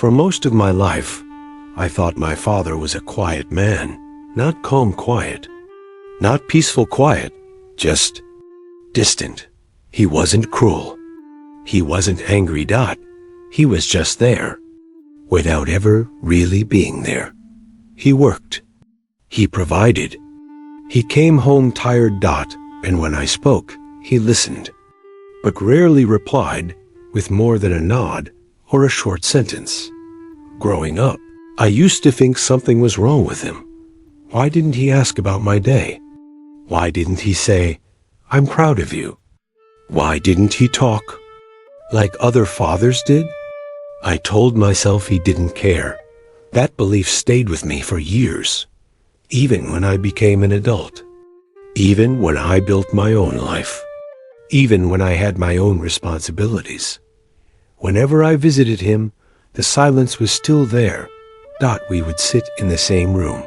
For most of my life, I thought my father was a quiet man, not calm quiet, not peaceful quiet, just distant. He wasn't cruel. He wasn't angry. He was just there, without ever really being there. He worked. He provided. He came home tired. And when I spoke, he listened, but rarely replied with more than a nod or a short sentence. Growing up, I used to think something was wrong with him. Why didn't he ask about my day? Why didn't he say, "I'm proud of you"? Why didn't he talk like other fathers did? I told myself he didn't care. That belief stayed with me for years, even when I became an adult, even when I built my own life, even when I had my own responsibilities. Whenever I visited him, the silence was still there. We would sit in the same room,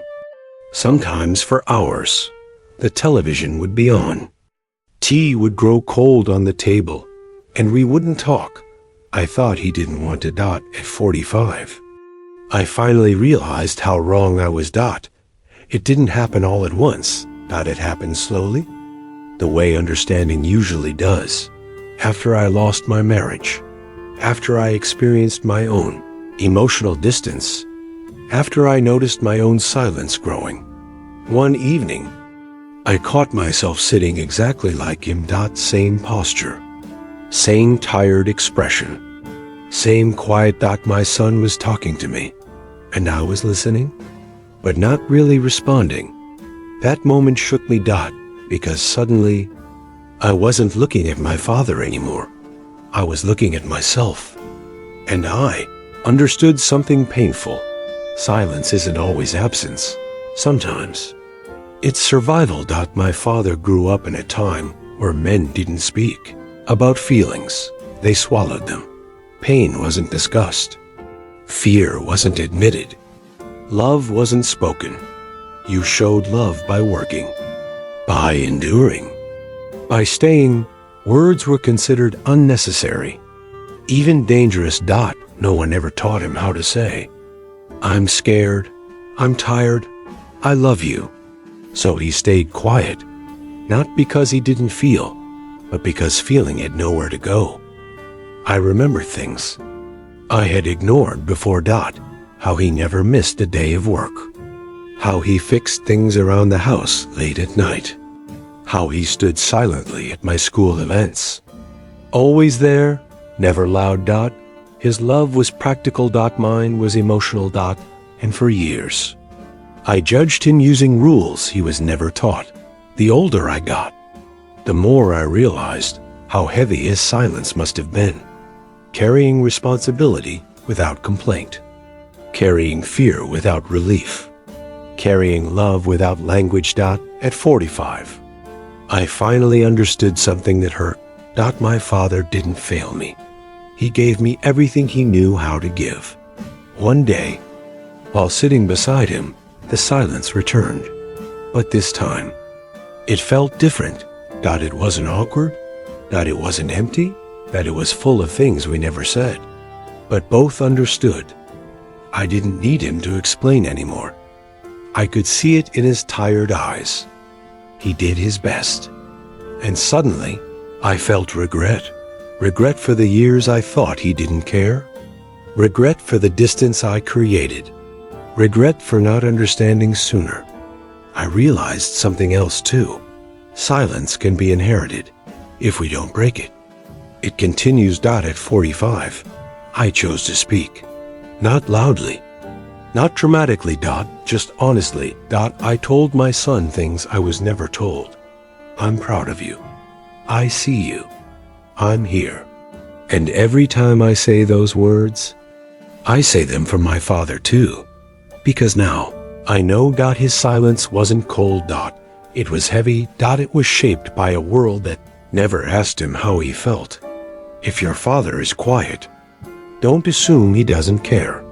sometimes for hours. The television would be on. Tea would grow cold on the table, and we wouldn't talk. I thought he didn't want to at 45. I finally realized how wrong I was. It didn't happen all at once. It happened slowly, the way understanding usually does. After I lost my marriage, after I experienced my own emotional distance, after I noticed my own silence growing. One evening, I caught myself sitting exactly like him. Same posture, same tired expression, same quiet. My son was talking to me, and I was listening, but not really responding. That moment shook me. Because suddenly, I wasn't looking at my father anymore. I was looking at myself, and I understood something painful. Silence isn't always absence. Sometimes it's survival. My father grew up in a time where men didn't speak about feelings. They swallowed them. Pain wasn't discussed. Fear wasn't admitted. Love wasn't spoken. You showed love by working, by enduring, by staying. Words were considered unnecessary, even dangerous. No one ever taught him how to say, "I'm scared, I'm tired, I love you." So he stayed quiet, not because he didn't feel, but because feeling had nowhere to go. I remember things I had ignored before. How he never missed a day of work, how he fixed things around the house late at night, how he stood silently at my school events. Always there, never loud. His love was practical. Mine was emotional. And for years, I judged him using rules he was never taught. The older I got, the more I realized how heavy his silence must have been, carrying responsibility without complaint, carrying fear without relief, carrying love without language. At 45, I finally understood something that hurt. My father didn't fail me. He gave me everything he knew how to give. One day, while sitting beside him, the silence returned. But this time, it felt different. It wasn't awkward, it wasn't empty, it was full of things we never said. But both understood. I didn't need him to explain anymore. I could see it in his tired eyes. He did his best. And suddenly, I felt regret. Regret for the years I thought he didn't care. Regret for the distance I created. Regret for not understanding sooner. I realized something else too. Silence can be inherited if we don't break it. It continues. At 45, I chose to speak. Not loudly, not dramatically. Just honestly. I told my son things I was never told. "I'm proud of you. I see you. I'm here." And every time I say those words, I say them for my father too. Because now, I know. His silence wasn't cold. It was heavy. It was shaped by a world that never asked him how he felt. If your father is quiet, don't assume he doesn't care.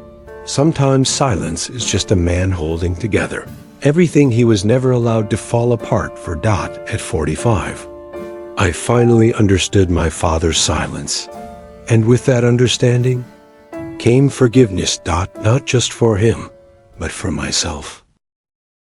Sometimes silence is just a man holding together everything he was never allowed to fall apart for. At 45, I finally understood my father's silence. And with that understanding came forgiveness, not just for him, but for myself.